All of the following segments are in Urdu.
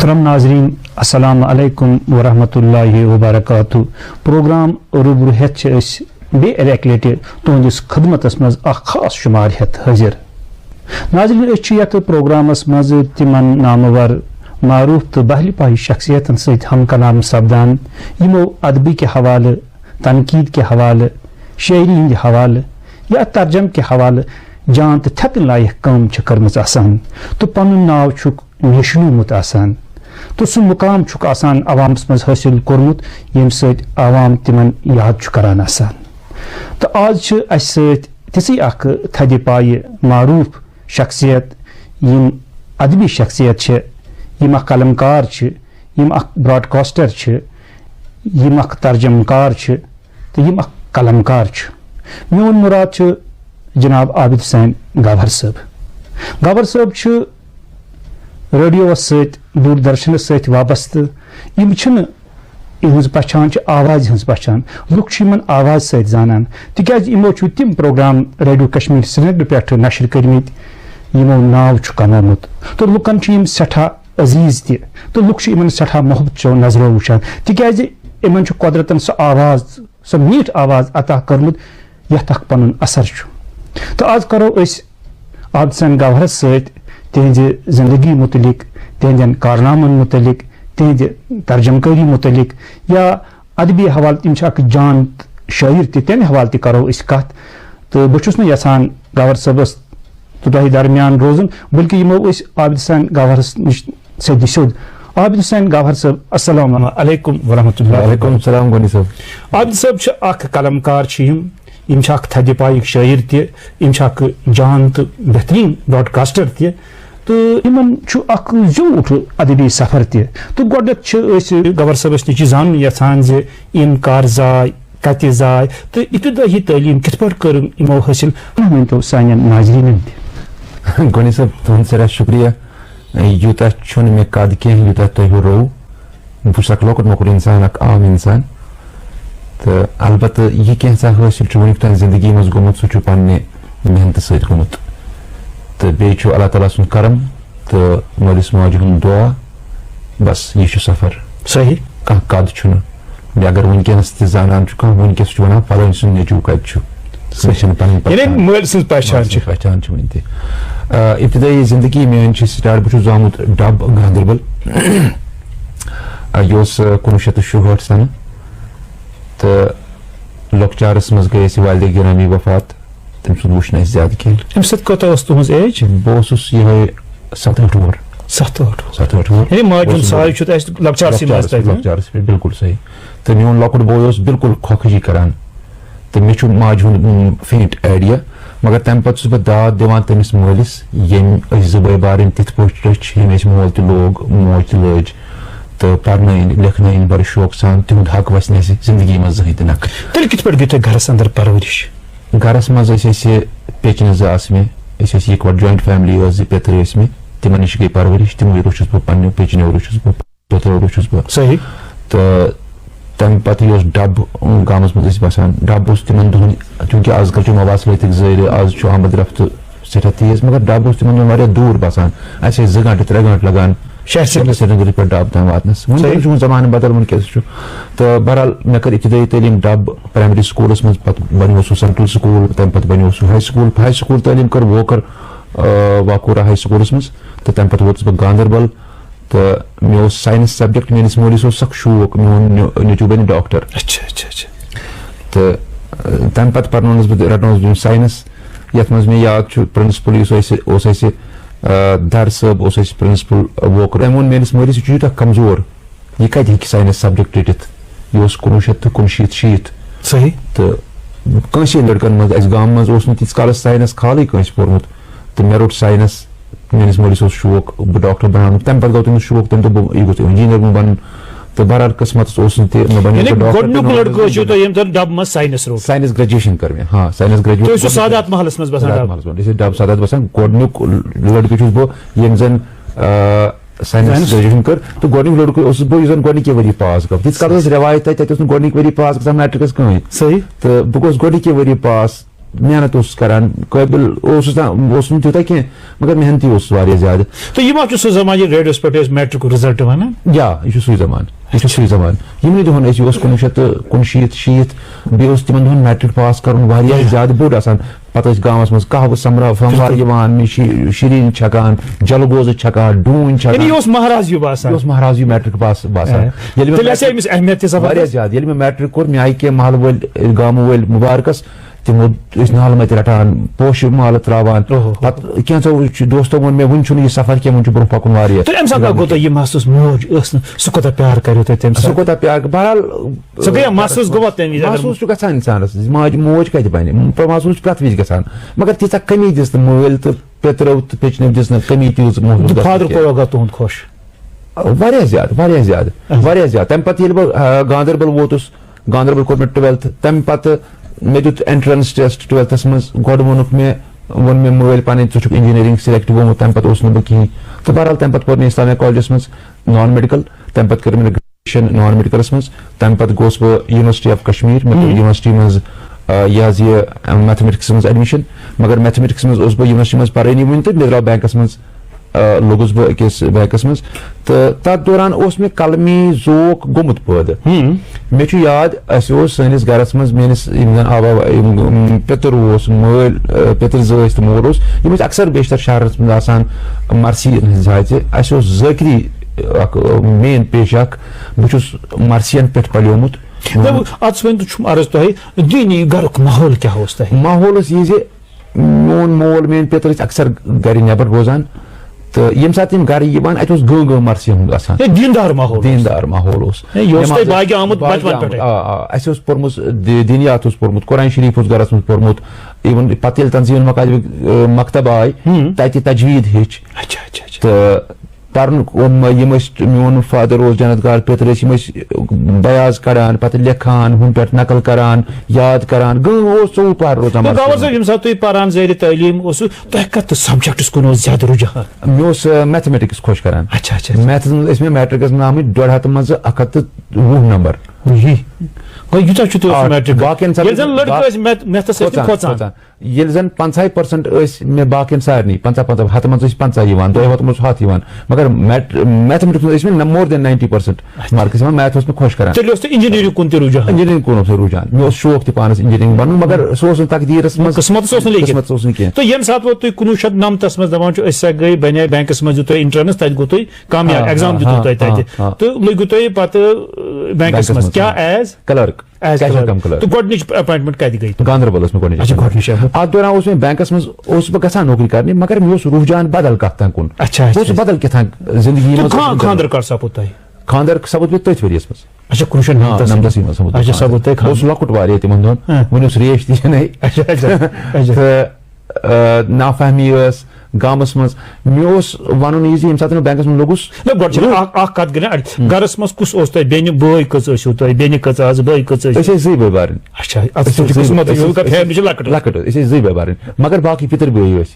محترم ناظرین السلام علیکم ورحمۃ اللہ وبرکاتہ پروگرام روبرو ہیتھ بیٚیہِ اَکہِ لٹہِ تُہنٛدِس خدمتس منٛز اکھ خاص شُمار ہیتھ حٲضِر ناظرین أسۍ چھِ یتھ پروگرامس منٛز تِمن نامور معروف تہٕ بہلہِ پاہہِ شخصیتن سۭتۍ ہم کلام سپدان یِمو ادبی کے حوالہٕ تنقید کے حوالہٕ شاعری ہٕنٛدِ حوالہٕ یا ترجم کے حوالہٕ جان تہٕ تھٮ۪کٕنۍ لایق کٲم چھِ کٔرمٕژ آسان تہٕ پنُن ناو چھُکھ نیشنومُت آسان تہٕ سُہ مقام چھُکھ آسان عوامس منٛز حٲصِل کوٚرمُت ییٚمہِ سۭتۍ عوام تِمن یاد چھُ کران آسان تہٕ آز چھِ اَسہِ سۭتۍ تِژھٕے اکھ تھدِ پایہِ معروٗف شخصیت یِم ادبی شخصیت چھِ یِم اکھ قلمکار چھِ یِم اکھ براڈکاسٹر چھِ یِم اکھ ترجم کار چھِ تہٕ یِم اکھ قلمکار چھِ میون مُراد چھُ جناب عابد حسین گوہر صٲب گوہر صٲب چھُ ریڈیوس سۭتۍ دوٗردرشنس سۭتۍ وابستہٕ یِم چھِنہٕ یِہٕنٛز پہچان چھِ آوازِ ہٕنٛز پہچان لُکھ چھِ یِمن آواز سۭتۍ زانان تِکیازِ یِمو چھُ تِم پروگرام ریڈیو کشمیٖر سرینگرٕ پٮ۪ٹھ نشر کٔرمٕتۍ یِمو ناو چھُ کمومُت تہٕ لُکن چھِ یِم سٮ۪ٹھاہ عزیٖز تہِ تہٕ لُکھ چھِ یِمن سٮ۪ٹھاہ محبتچو نظرو وٕچھان تِکیازِ یِمن چھُ قۄدرتن سۄ آواز سۄ میٖٹھ آواز عطا کٔرمٕژ یتھ اکھ پنُن اثر چھُ تہٕ آز کرو أسۍ عابد حسین گوہرس سۭتۍ تِہنٛزِ زندگی متعلق تِہنٛدٮ۪ن کارنامن متعلق تِہنٛدِ ترجم کٲری متعلق یا ادبی حوالہٕ تِم چھِ اکھ جان شٲعر تہِ تمہِ حوالہٕ تہِ کرو أسۍ کتھ تہٕ بہٕ چھُس نہٕ یژھان گوہر صٲبس تہٕ تۄہہِ درمیان روزُن بلکہِ یِمو أسۍ عابد حسین گوہرس نِش سیٚدِ سیوٚد عابد حسین گوہر صٲب السلام علیکم ورحمۃ اللہ وعلیکم السلام گۄڈنِچ صٲب عابد صٲب چھِ اکھ قلمکار چھِ یِم چھِ اکھ تھدِ پایِکۍ شٲعر تہِ یِم چھِ اکھ جان تہٕ بہتریٖن براڈکاسٹر تہِ تہٕ یِمن چھُ اکھ زیوٗٹھ ادبی سفر تہِ تہٕ گۄڈنیتھ چھِ أسۍ گوہر صٲبس نِش زانُن یژھان زِ یِم کر زاے کتہِ زاے تہٕ ابتدٲیی تعلیٖم کِتھ پٲٹھۍ کٔر یِمو حٲصِل ؤنۍتو سانٮ۪ن ناظریٖنن تہِ گۄڈنِچ صٲب تُہُنٛد سٮ۪ٹھاہ شُکریہ یوٗتاہ چھُنہٕ مےٚ قد کینٛہہ یوٗتاہ تۄہہِ روو بہٕ چھُس اکھ لۄکُٹ مۄکُٹ انسان اکھ عام انسان تہٕ البتہ یہِ کینٛژھا حٲصِل چھُ وُنیُک تام زندگی منٛز گوٚمُت سُہ چھُ پننہِ محنتہٕ سۭتۍ گوٚمُت تہٕ بیٚیہِ چھُ اللہ تعالیٰ سُنٛد کرم تہٕ مٲلِس ماجہِ ہُنٛد دُعا بس یہِ چھُ سفر صحیح کانٛہہ قد چھُنہٕ بیٚیہِ اگر وُنکیٚنس تہِ زانان چھُ کانٛہہ وُنکیٚس چھُ ونان فلٲنۍ سُنٛد نیٚچوٗ کتہِ چھُ سۄ چھنہٕ پنٕنۍ پہچان چھِ وُنہِ تہِ ابتدٲیی زندگی میٲنۍ چھِ سٹاٹ بہٕ چھُس زامُت ڈب گاندربل یہِ اوس 1967 سنہٕ تہٕ لۄکچارس منٛز گٔے اَسہِ والدے گرامی وفات تٔمۍ سُنٛد وٕچھ نہٕ اَسہِ زیادٕ کینٛہہ اَمہِ سۭتۍ کوٗتاہ ٲس تُہنٛز ایج بہٕ اوسُس یِہوے 7-8 وُہُر لۄکچارس پٮ۪ٹھ بالکُل صحیح تہٕ میون لۄکُٹ بوے اوس بالکُل کھۄکھجی کران تہٕ مےٚ چھُ ماجہِ ہُنٛد فینٹ آیڈیا مگر تمہِ پتہٕ چھُس بہٕ داد دِوان تٔمِس مٲلِس ییٚمۍ أسۍ زٕ بٲے بارٕنۍ تِتھ پٲٹھۍ رٔچھۍ ییٚمۍ اَسہِ مول تہِ لوگ موج تہِ لٲج تہٕ پرنٲوِنۍ لیکھنٲوِنۍ بڑٕ شوقہٕ سان تِہُنٛد حق وسہِ نہٕ اَسہِ زندگی منٛز زٕہٕنۍ تہِ نکھٕ تیٚلہِ کِتھ پٲٹھۍ گٔے تۄہہِ گرس انٛدر پرورِش گرس منٛز ٲسۍ اَسہِ پیچنہِ زٕ آسہٕ مےٚ أسۍ ٲسۍ اِکوٹ جویِنٹ فیملی ٲس زٕ پیتٕر ٲسۍ مےٚ تِمن نِش گٔے پرورِش تِموٕے روٗچھُس بہٕ پننیو پیچنیو روٗچھُس بہٕ پوتھرو روٗچھُس بہٕ صحیح تہٕ تمہِ پتہٕ یہِ اوس ڈب گامس منٛز ٲسۍ بسان ڈب اوس تِمن دۄہن چوٗنٛکہِ آز کل چھُ مواصلاتٕکۍ ذٔریعہِ آز چھُ آمد رفتہٕ سٮ۪ٹھاہ تیز مگر ڈب اوس تِمن دۄہن واریاہ دوٗر بسان اَسہِ ٲسۍ 2 گنٹہٕ 3 گنٹہٕ لگان سرینگرٕ پٮ۪ٹھ ڈب تام واتنس وُنکیٚن چھُ زمانہٕ بدل وُنکیٚس چھُ تہٕ بہرحال مےٚ کٔر ابتدٲیی تعلیٖم ڈب پرایمری سکوٗلس منٛز پتہٕ بنیو سُہ سینٹرل سکوٗل تمہِ پتہٕ بنیو سُہ ہاے سکوٗل تعلیٖم کٔر ووکر واکورا ہاے سکوٗلس منٛز تہٕ تمہِ پتہٕ ووتُس بہٕ گاندربل تہٕ مےٚ اوس ساینس سبجیکٹ میٲنِس مٲلِس اوس سکھ شوق میون نیٚچوٗ بنہِ ڈاکٹر تہٕ تمہِ پتہٕ پرنونس بہٕ رٹنووس بہٕ ساینس یتھ منٛز مےٚ یاد چھُ پرنسپل یُس اوس اَسہِ در صٲب اوس اَسہِ پرنسپل ووکر أمۍ ووٚن میٲنِس مٲلِس یہِ چھُ یوٗتاہ کمزور یہِ کتہِ ہیٚکہِ ساینس سبجیکٹ رٔٹِتھ یہِ اوس 1960 صحیح تہٕ کٲنٛسے لڑکن منٛز اَسہِ گامہٕ منٛز اوس نہٕ تیٖتِس کالس ساینس خالٕے کٲنٛسہِ پوٚرمُت تہٕ مےٚ روٚٹ ساینس میٲنِس مٲلِس اوس شوق بہٕ ڈاکٹر بناونُک تمہِ پتہٕ گوٚو تٔمِس شوق تٔمۍ دوٚپ یہِ گوٚژھ اِنجیٖنر بنُن تہٕ بہرحال قٕسمتس اوس نہٕ تہِ مےٚ بنیو ساینس گریجویشن کٔر مےٚ ساینس گریجویشن ڈب سادات بسان گۄڈنیُک لڑکہٕ چھُس بہٕ ییٚمۍ زن ساینس گریجویشن کٔر تہٕ گۄڈنیُک لڑکہٕ اوسُس بہٕ یُس زن گۄڈنِکی ؤری پاس گوٚو تیٖتِس کالس ٲس رٮ۪واج تتہِ اوس نہٕ گۄڈنِکۍ ؤری پاس گژھان میٹرکس کٕہٕنۍ صحیح تہٕ بہٕ گوٚوُس گۄڈنِکی ؤری پاس محنت اوسُس کران قٲبِل اوسُس نہٕ تیوٗتاہ کینٛہہ مگر محنتی اوسُس واریاہ زیادٕ. تہٕ یہِ ما چھُ سُہ زمان یہِ ریڈیوَس پٮ۪ٹھ ٲسۍ میٹرِکُک رِزلٹ وَنان؟ یہِ چھُ سُے زمان یِمنٕے دۄہن ٲسۍ یہِ اوس 1960 بیٚیہِ اوس تِمن دۄہن میٹرِک پاس کرُن واریاہ زیادٕ بوٚڑ آسان. پتہٕ ٲسۍ گامس منٛز قہوٕ سموار یِوان شیٖریٖن چھکان جلگوزٕ چھکان ڈوٗنۍ چھکان. یہِ اوس مہراز ہیوٗ باسان. یہِ اوس مہراز ہیوٗ میٹرِک پاس باسان. واریاہ زیادٕ ییٚلہِ مےٚ میٹرِک کوٚر مےٚ آیہِ کینٛہہ محلہٕ وٲلۍ گامہٕ وٲلۍ مُبارکس تِمو ٲسۍ نالہٕ مَتہِ رٹان پوشہِ مالہٕ تراوان. پتہٕ کینٛژو دوستو ووٚن مےٚ وُنہِ چھُنہٕ یہِ سفر کینٛہہ وُنہِ چھُ برونٛہہ پکُن واریاہ. تہٕ اَمہِ ساتہٕ گوٚو تۄہہِ یہِ محسوٗس موج ٲس نہٕ سُہ کوٗتاہ پیار کریو تۄہہِ تَمہِ ساتہٕ؟ سُہ کوٗتاہ پیار بہرحال سُہ گٔیا محسوٗس گوٚوا تَمہِ وِزِ؟ محسوٗس چھُ گژھان اِنسانس ماجہِ موج کتہِ بنہِ محسوٗس چھُ پرٛٮ۪تھ وِزِ گژھان مگر تیٖژاہ کٔمی دِژ نہٕ مٲلۍ تہٕ پیٚترو تہٕ پیٚچنو دِژ نہٕ کٔمی تیٖژ. فادر کوٚروگا تُہُنٛد خۄش؟ واریاہ زیادٕ تمہِ پتہٕ ییٚلہِ بہٕ گاندربل ووتُس گاندربل کوٚر مےٚ 12th تمہِ پتہٕ مےٚ دیُت اٮ۪نٹرنس ٹیسٹ 12تھس منٛز گۄڈٕ ووٚن مےٚ مٲلۍ پنٕنۍ ژٕ چھُکھ انجیٖنرنگ سِلیکٹ گوٚمُت تمہِ پتہٕ اوسُس نہٕ بہٕ کِہینۍ تہٕ بہرحال تمہِ پتہٕ کوٚر مےٚ اسلامیا کالجس منٛز نان میڈِکل تمہِ پتہٕ کٔر مےٚ گریجویشن نان میڈِکلس منٛز تمہِ پتہٕ گوٚوُس بہٕ یونیورسٹی آف کشمیٖر مےٚ کوٚر یونیورسٹی منٛز یہِ حظ یہِ میتھمیٹکسس منٛز ایڈمِشن مگر میتھمیٹکس منٛز اوسُس بہٕ یونیورسٹی منٛز پرٲنی وُنہِ تہٕ مےٚ درٛاو بینکس منٛز لوٚگُس بہٕ أکِس بینکس منٛز تہٕ تتھ دوران اوس مےٚ قلمی ذوق گوٚمُت پٲدٕ. مےٚ چھُ یاد اَسہِ اوس سٲنِس گرس منٛز میٲنِس یِم زن پیٚتٕر اوس مٲلۍ پیٚتٕر زٕ ٲسۍ تہٕ مول اوس یِم ٲسۍ اکثر بیشتر شہرس منٛز آسان مرثی ہٕنٛزِ ذاتہِ اَسہِ اوس ذٲکری اکھ مین پیش اکھ بہٕ چھُس مرثین پٮ۪ٹھ پلیومُت. ماحول اوس یہِ زِ میون مول میٲنۍ پیٚتٕر ٲسۍ اکثر گرِ نٮ۪بر روزان تہٕ ییٚمہِ ساتہٕ یِم گرٕ یِوان اَتہِ اوس گٲم مرثین ہُنٛد آسان. دیٖندار ماحول اوس. اَسہِ اوس پوٚرمُت دِنیات اوس پوٚرمُت قرآن شریٖف اوس گرس منٛز پوٚرمُت اِوٕن پتہٕ ییٚلہِ تنظیٖم مکتب آیہِ تتہِ تجویٖد ہیٚچھ تہٕ پرنُک یِم ٲسۍ میون فادر اوس جنت گار پیٚتٕر ٲسۍ یِم ٲسۍ بیاض کڑان پتہٕ لیکھان ہُمہِ پٮ۪ٹھ نقل کران یاد کران گٲم اوس 24 پہر روزان. ییٚمہِ ساتہٕ تُہۍ پران زیرِ تعلیٖم اوسوٕ تۄہہِ کتھ سبجیکٹس کُن اوس زیادٕ رُجحان؟ مےٚ اوس میتھمیٹکس خۄش کران. میتھس منٛز ٲسۍ مےٚ میٹرکس منٛز آمٕتۍ 100 منٛزٕ 120 نمبر. ییٚلہِ زن 50% ٲسۍ مےٚ باقین سارنٕے 50 100 منٛز ٲسۍ 50 یِوان 2 منٛز اوس 100 یِوان مگر میتھمیٹکس منٛز ٲسۍ مےٚ more than 90% مارکس یِوان. میتھ اوس مےٚ خۄش کران. انجینئرنگ کُن اوس رُجحان. مےٚ اوس شوق تہِ پانس انجینئرنگ بنُن مگر سُہ اوس نہٕ تقدیٖرس منٛز قٕسمتس اوس نہٕ کینٛہہ. تہٕ ییٚمہِ ساتہٕ ووت تُہۍ 1990 منٛز دپان چھُ أسۍ سا گٔے بنے بینکس منٛز دیُت تۄہہِ انٹرنس تتہِ گوٚو تۄہہِ کامیاب ایگزام دیُتوٕ تۄہہِ تتہِ تہٕ لٔگِو تۄہہِ پتہٕ بینکس منٛز کیٛاہ ایز کلرک. تہٕ گۄڈنِچ اپوینٹمنٹ کتہِ گٔے؟ گاندربل ٲس مےٚ گۄڈنِچ. اتھ دوران اوس مےٚ بینکس منٛز اوسُس بہٕ گژھان نوکری کرنہِ مگر مےٚ اوس رُحجان بدل کتھ تام کُن. بہٕ اوسُس بدل کیٛاہ تام زندگی منٛز. خانٛدر کر سپُد تۄہہِ؟ خانٛدر سپُد مےٚ تٔتھۍ ؤرِیس منٛز. 1990 منٛز. بہٕ اوسُس لۄکُٹ واریاہ تِمن دۄہن وُنہِ اوس ریش تہِ چھنٕے تہٕ نافہمی ٲس گامس منٛز. مےٚ اوس ونُن یہِ زِ ییٚمہِ ساتہٕ بہٕ بینکس منٛز لوٚگُس اکھ کتھ گٔے نا گرس منٛز کُس اوس تۄہہِ بیٚنہِ بٲے کٔژ ٲسِو تۄہہِ بیٚنہِ کٔژ آسہٕ بٲے کٔژ ٲسۍ؟ أسۍ ٲسۍ 2 بٲے بارٕنۍ. لۄکٕٹ أسۍ ٲسۍ 2 بٲے بارٕنۍ مگر باقٕے پِتٕر بٲے ٲسۍ.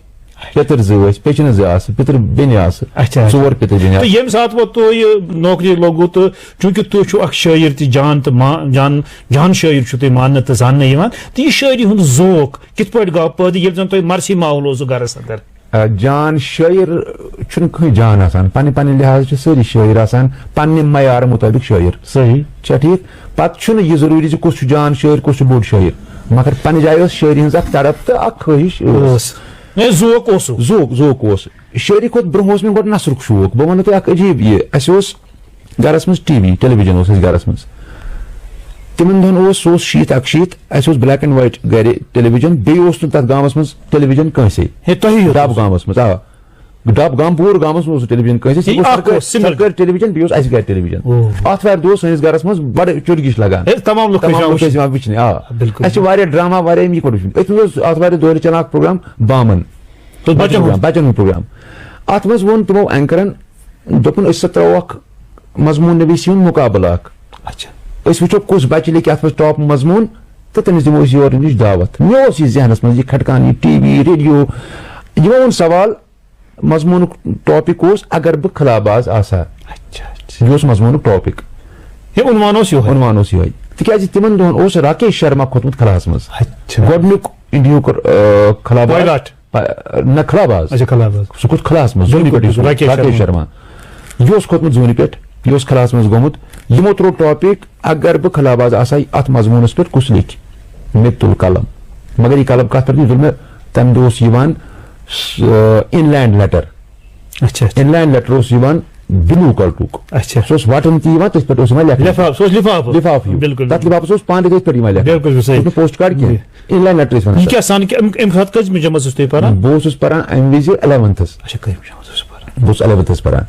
پیٚتٕر 2 ٲسۍ پیٚچنہٕ 2 آسہٕ پِتٕر بیٚنہِ آسہٕ 4 پِتٕر بیٚنہِ. تہٕ ییٚمہِ ساتہٕ وۄنۍ تُہۍ نوکری لوٚگوٕ تہٕ چوٗنٛکہِ تُہۍ چھِو اکھ شٲعر تہِ جان تہٕ جان شٲعر چھُو تُہۍ ماننہٕ تہٕ زاننہٕ یِوان تہٕ یہِ شٲعری ہُنٛد ذوق کِتھ پٲٹھۍ گوٚو پٲدٕ ییٚلہِ زن تۄہہِ مرثی ماحول اوسوٕ گرس اندر؟ جان شٲعر چھُنہٕ کٕہٕنۍ جان آسان پننہِ لحاظ چھِ سٲری شٲعر آسان پننہِ معیارٕ مُطٲبق شٲعر. صحیح چھا ٹھیٖک؟ پتہٕ چھُنہٕ یہِ ضروٗری زِ کُس چھُ جان شٲعر کُس چھُ بوٚڑ شٲعر مگر پننہِ جایہِ ٲس شٲعری ہٕنٛز اکھ تڑپ تہٕ اکھ خٲہِش ٲس. ذوق اوس. شٲعری کھۄتہٕ برونٛہہ اوس مےٚ گۄڈٕ نثرُک شوق. بہٕ ونہو تۄہہِ اکھ عجیٖب یہِ اَسہِ اوس گرس منٛز ٹی وی ٹیلی وجن اوس اَسہِ گرس منٛز. تِمن دۄہن اوس سُہ اوس 60 اَسہِ اوس بلیک اینڈ وایٹ گرِ ٹیلی وجن بیٚیہِ اوس نہٕ تتھ گامس منٛز ٹیلی وجن کٲنٛسے. ڈب گامس منٛز ڈب گام پوٗرٕ گامس منٛز اوس ٹیلی وجن کٲنٛسے سرکٲرۍ ٹیلی وجن بیٚیہِ اوس اَسہِ گرِ ٹیلی وجن. آتھوارِ دۄہ اوس سٲنِس گرس منٛز بڑٕ چُرگش لگان تمام لُکھ ٲسۍ یِوان وٕچھنہِ. اَسہِ چھِ واریاہ ڈراما واریاہ یِم یِکوٹہٕ وٕچھمٕتۍ. أتھۍ منٛز اوس آتھوارِ دۄہلہِ چلان اکھ پروگرام بامن بچن ہُنٛد پروگرام. اتھ منٛز ووٚن تِمو اینکرن دوٚپُن أسۍ سا ترٛاوو اکھ مضموٗن نویٖسی ہُنٛد مُقابلہٕ اکھ. أسۍ وٕچھو کُس بچہِ لیکھِ اتھ منٛز ٹاپ مضموٗن تہٕ تٔمِس دِمو أسۍ یورٕ نِش دعوت. مےٚ اوس یہِ ذہنس منٛز یہِ کھٹکان یہِ ٹی وی ریڈیو. یِمو ووٚن سوال مضموٗنُک ٹاپِک اوس اگر بہٕ خلاباز آسہا. یہِ اوس مضموٗنُک ٹاپِک. عنوان اوس یِہوے تِکیازِ تِمن دۄہن اوس راکیش شرما کھوٚتمُت خلاہس منٛز. گۄڈنیُک انڈیا پائلٹ نہ خلاباز سہ کھوت خلاس مز زونی پہ راکیش شرما یہ کھوتمت زونی پہ یہ خلاس مز گومت یمو ترو ٹاپک اگر بہ خلاباز آسا ات مضمونس پہ کس لکھ مے تل قلم مگر یہ قلم کت پہ یل مے تمہ دہ ان لینڈ لیٹر ان لینڈ لیٹر اس بلو کلرک سہ وٹن تہ تھی پہ لفاف تک لفافس پانڈ تھی پہ پوسٹ کارڈ کی ان لینڈ لیٹر بہت پران امہ وز 11تھس بہت 11تھس پران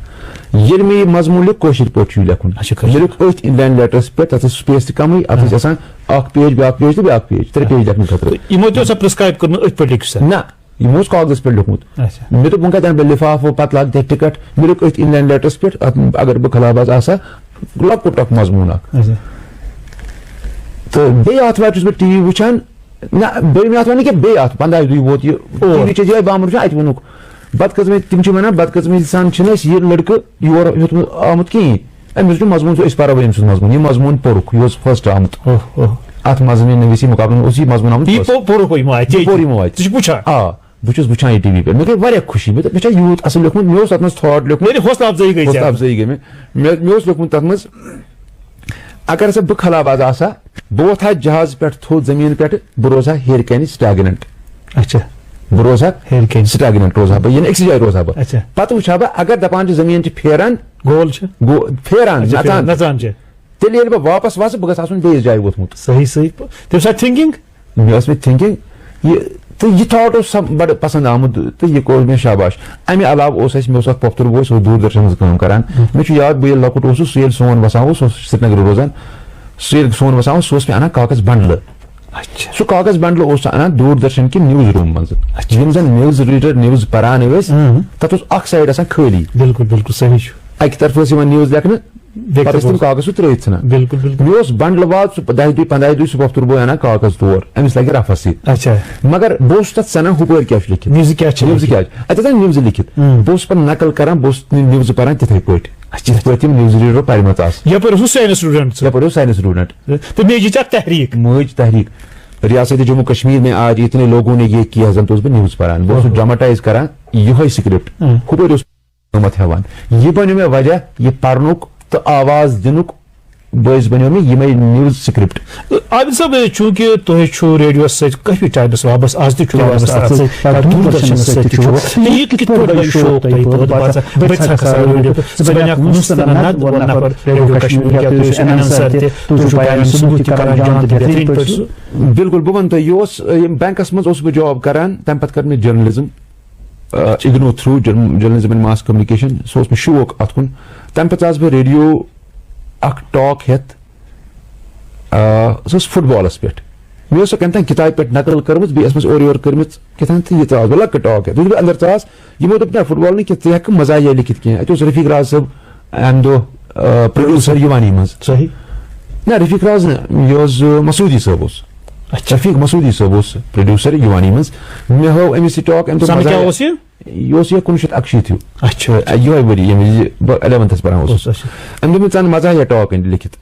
یل میں یہ مضمون لکھ کوشر پہ لکھن یہ لکھ ات ان لینڈ لیٹرس پہ تک سپیس تہ کم ات آسان اخ پیج بیاکھ پیج تو بیاکھ پیج 3 پیج لکھنے خاطر نہ یہ کاغذ پہ لکھمت مے دوپ وقت بہ لفاف پتہ لاگ ٹکٹ مے لکھ ات ان لینڈ لیٹرس پہ اگر بہ خلاباز آسا لکٹ اخ مضمون اخ تو بیٚیہِ آتھوار چھُس بہٕ ٹی وی وٕچھان نہ بٔرمہِ آتھوار نہٕ کینٛہہ بیٚیہِ بنٛدارِ دۄہ ووت یہِ ٹی وی چھِ جایہِ بامبر چھُ اَتہِ ووٚنُکھ بدقسمتی تِم چھِ وَنان بدقسمتی سان چھِنہٕ اَسہِ یہِ لٔڑکہٕ یور ہیوٚتمُت آمُت کِہیٖنۍ أمِس چھُ مضموٗن أسۍ پَرو أمۍ سُنٛد مضموٗن یہِ مضموٗن پوٚرُکھ یہِ اوس فٔسٹ آمُت اَتھ مضموٗن نویسی مُقابلن اوس یہِ مضموٗن آمُت پوٚر یِمو اَتہِ آ بہٕ چھُس وٕچھان یہِ ٹی وی پٮ۪ٹھ مےٚ گٔے واریاہ خوشی مےٚ دوٚپ مےٚ چھا یوٗت اَصٕل لیوٚکھمُت مےٚ اوس تَتھ منٛز تھاٹ لیوٚکھمُت حوصلہٕ افضٲیی گٔے مےٚ اوس لیوٚکھمُت تَتھ منٛز اگر ہسا بہٕ خلاباز آسا بہٕ ووتھٕ ہا جہاز پٮ۪ٹھ تھوٚد زٔمیٖن پٮ۪ٹھ بہٕ روزٕ ہا ہیٚرِ کَنہِ سٹیگننٹ بہٕ روزٕ ہا ہیٚرِ کَنہِ سٹیگننٹ روزٕ ہا بہٕ یعنی أکسٕے جایہِ روزٕ ہا بہٕ پتہٕ وٕچھٕ ہا بہٕ اگر دپان چھِ زٔمیٖن چھِ پھیران گول چھِ پھیران نژان چھِ تیٚلہِ ییٚلہِ بہٕ واپس وسہٕ بہٕ گژھٕ آسُن بیٚیِس جایہِ ووتمُت مےٚ ٲس مےٚ تھِنکِنگ یہِ تہٕ یہِ تھاٹ اوس بڑٕ پسنٛد آمُت تہٕ یہِ کوٚر مےٚ شاباش امہِ علاوٕ اوس اَسہِ مےٚ اوس اکھ پۄپھتٕر بوے سُہ اوس دوٗردرشن منٛز کٲم کران مےٚ چھُ یاد بہٕ ییٚلہِ لۄکُٹ اوسُس سُہ ییٚلہِ سون وسان اوس سُہ اوس سرینگرٕ روزان سُہ ییٚلہِ سون وسان اوس سُہ اوس مےٚ انان کاغذ بنڈلہٕ سُہ کاغذ بنڈلہٕ اوس سُہ انان دوٗردرشن کہِ نِوٕز روٗم منٛز یِم زن نِوٕز ریٖڈر نِوٕز پران ٲسۍ تتھ اوس اکھ سایڈ آسان خٲلی بالکل صحیح چھُ اکہِ طرفہٕ ٲسۍ یِوان نِوٕز لیکھنہٕ پتہٕ ٲسۍ تِم کاغذ سُہ ترٲیِتھ ژھٕنان مےٚ اوس بنڈلہٕ واد سُہ 10 دۄہہِ 15 دۄہہِ سُہ پۄپھتٕر بوے انان کاغذ تور أمِس لگہِ رفس سۭتۍ مگر بہٕ اوسُس تتھ ژھانان ہُپٲرۍ کیاہ چھُ لیکھِتھ نِوزٕ کیاہ چھِ اتہِ ٲسۍ نِوزٕ لیکھِتھ بہٕ اوسُس پتہٕ نقل کران بہٕ اوسُس نِوزٕ پران تِتھٕے پٲٹھۍ یِتھ پٲٹھۍ تِم نِوٕز ریٖڈرو پرِمَژٕ آسہٕ یپٲرۍ اوس ساینس سٹوڈنٹ مٲج تحریٖک ریاست جموں کشمیر میں آج اتنے لوگوں نے یہ کیا زن تو اوسُس بہٕ نِوٕز پران بہٕ اوسُس ڈراماٹایز کران یِہوے سکرپٹ ہُپٲرۍ اوس قۭمتھ ہٮ۪وان یہِ بنیو مےٚ وجہ یہِ پرنُک تہٕ آواز دِنُک بٲیِس بنیو مےٚ یِمے نِوٕز سکرپٹ عابد صٲب چوٗنٛکہِ تُہۍ چھُو ریڈیوس سۭتۍ کٲفی ٹایمس وابسطہٕ آز تہِ چھُو دوٗردرشنس سۭتۍ تہِ چھُو یہِ کِتھ پٲٹھۍ گوٚو شوق تۄہہِ بہٕ تہِ ہسا کھسہٕ ریڈیو ژٕ بنیٛاکھ مُستند نفر ریڈیو کشمیٖر یا تُہۍ ٲسِو اننسر تہِ تُہۍ چھُو بیان ثبوٗت تہِ کران جان تہِ بہتریٖن پٲٹھۍ سُہ بالکل بہٕ وَنہٕ تۄہہِ یہِ اوس بینکس منٛز اوسُس بہٕ جاب کران تمہِ پتہٕ کٔر مےٚ جٔرنلزم اِگنو تھروٗ جٔرنلزم اینڈ ماس کمنِکیشن سُہ اوس مےٚ شوق اتھ کُن تمہِ پتہٕ ژاس بہٕ ریڈیو اکھ ٹاک ہٮ۪تھ سُہ اوس فٹ بالس پٮ۪ٹھ مےٚ ٲس سۄ کمہِ تام کِتابہِ پٮ۪ٹھ نقل کٔرمٕژ بیٚیہِ ٲس منٛز اورٕ یورٕ کٔرمٕژ کیٛاہ تام تہٕ یہِ ژاس بہٕ لۄکٕٹ ٹاک ہٮ۪تھ ییٚلہِ بہٕ اندر ژاس یِمو دوٚپ نہ فٹ بال نہٕ کینٛہہ ژٕ ہٮ۪ککھ مزاحیہ لیکھِتھ کینٛہہ اَتہِ اوس رفیق راز صٲب امہِ دۄہ پروڈیوسر یِوانی منٛز صحیح نہ رفیق راز نہٕ یہِ اوس مسعوٗدی صٲب اوس رفیق مسعوٗدی صٲب اوس پروڈیوسر یِوانی منٛز مےٚ ہٲو أمِس یہِ ٹاک أمۍ دوٚپ یہِ اوس یہِ 1981 یِہوے ؤری ییٚمہِ وِزِ بہٕ 11تھس پران اوسُس أمۍ دوٚپ مےٚ ژٕ اَن مزاحیہ ٹاک لیکھِتھ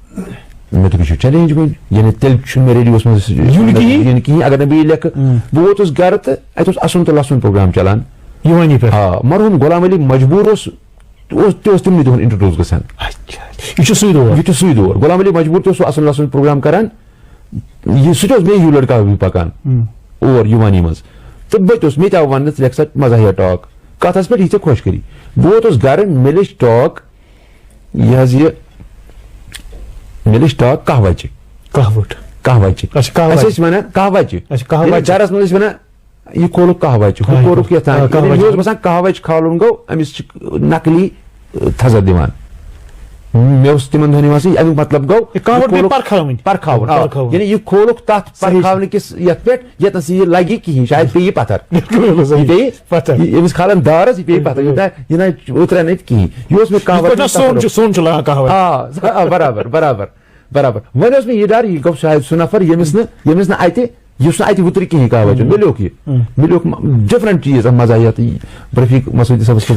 مےٚ دوٚپ یہِ چھُ چیلینج وۄنۍ یعنی تیٚلہِ چھُنہٕ مےٚ ریڈیوس منٛز یِنہٕ کِہینۍ اگر نہٕ بہٕ یہِ لیکھٕ بہٕ ووتُس گرٕ تہٕ اَتہِ اوس اَسُن تہٕ لسُن پروگرام چلان یِوانی پٮ۪ٹھ آ مرحوٗم غلام علی مجبوٗر اوس تہِ اوس تِمنٕے دۄہن انٹرڈیوس گژھان یہِ چھُ سُے دور غلام علی مجبوٗر تہِ اوس سُہ اَسُن لسُن پروگرام کران سُہ تہِ اوس بیٚیہِ ہیوٗ لڑکا ہیوٗ پکان اور یِوانی منٛز تہٕ بہٕ تہِ اوس مےٚ تہِ آو وننہٕ ژٕ لیکھ سا مزاحیہ ٹاک کتھس پٮ۪ٹھ یہِ ژےٚ خۄش کری بہٕ ووتُس گرٕ مےٚ لیٚچھ ٹاک یہِ حظ یہِ مےٚ لیٚچھ ٹاک کہوٕچہِ أسۍ ٲسۍ ونان کہوٕچہِ گرس منٛز ٲسۍ ونان یہِ کھولُکھ کہوٕچہِ ہُہ کوٚرُکھ یتھ تام مےٚ اوس باسان کہوٕچ کھالُن گوٚو أمِس چھِ نقلی تھزر دِوان مےٚ اوس تِمن دۄہن یِوان سُہ امیُک مطلب گوٚو پرکھاوُن یعنی یہِ کھولُکھ تتھ پرکھاونہٕ کِس یتھ پٮ۪ٹھ ییٚتنس یہِ لگہِ کِہینۍ شاید پیٚیہِ پتھر یہِ پیٚیہِ أمِس کھالن دارس یہِ پیٚیہِ پتھر یہِ نہ اوترن اَتہِ کِہینۍ یہِ اوس مےٚ برابر وۄنۍ اوس مےٚ یہِ ڈر یہِ گوٚو شاید سُہ نفر ییٚمِس نہٕ اَتہِ یُس نہٕ اَتہِ وُترِ کِہینۍ کہوٕچ مےٚ لیوٚکھ یہِ مےٚ لیوٚکھ ڈِفرنٹ چیٖز مزاحیہ تہٕ رفیق مسعوٗدی صٲبس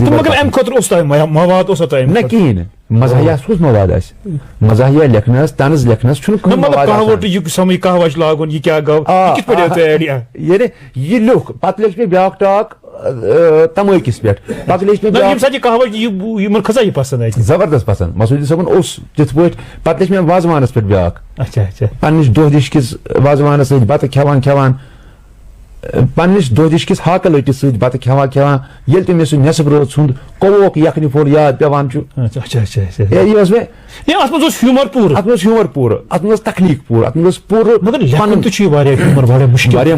نہ کِہینۍ مزاحیہ کُس مواد آسہِ مزاحیہ لیکھنس طنز لیکھنس چھُنہٕ کٕہٕنۍ مواد آسان یہ سمجھ کہوا چھ لاگُن یہ کیا گو کِتھ پٲٹھۍ آو ژےٚ آیڈیا یعنی یہِ لیوٚکھ پتہٕ لیٚکھ مےٚ بیٛاکھ ٹاک تمٲکِس پٮ۪ٹھ پتہٕ لیٚچھ مےٚ ییٚمہِ ساتہٕ یہِ کہوا یِمن کھژا یہِ پسنٛد اتہِ زبردست پسنٛد مسعوٗدی صٲبن اوس تِتھ پٲٹھۍ پتہٕ لیٚچھ مےٚ وازوانس پٮ۪ٹھ بیٛاکھ اچھا اچھا پننِس دۄہ دِشکِس وازوانس سۭتۍ بتہٕ کھٮ۪وان کھٮ۪وان پننِس دۄہ دِشکِس ہاکہٕ لٔٹِس سۭتۍ بتہٕ کھٮ۪وان کھٮ۪وان ییٚلہِ تہِ مےٚ سُہ نٮ۪صٕف رٲژ ہُنٛد کووُک یکھنہِ پھوٚل یاد پیٚوان چھُ یہِ اوس مےٚ اتھ منٛز اوس ہیوٗمر پوٗرٕ اتھ منٛز ہیوٗمر پوٗرٕ اتھ منٛز تخلیٖق پوٗرٕ اتھ منٛز اوس پوٗرٕ مگر لیکھُن تہِ چھُ یہِ واریاہ ہیوٗمر واریاہ مُشکِل واریاہ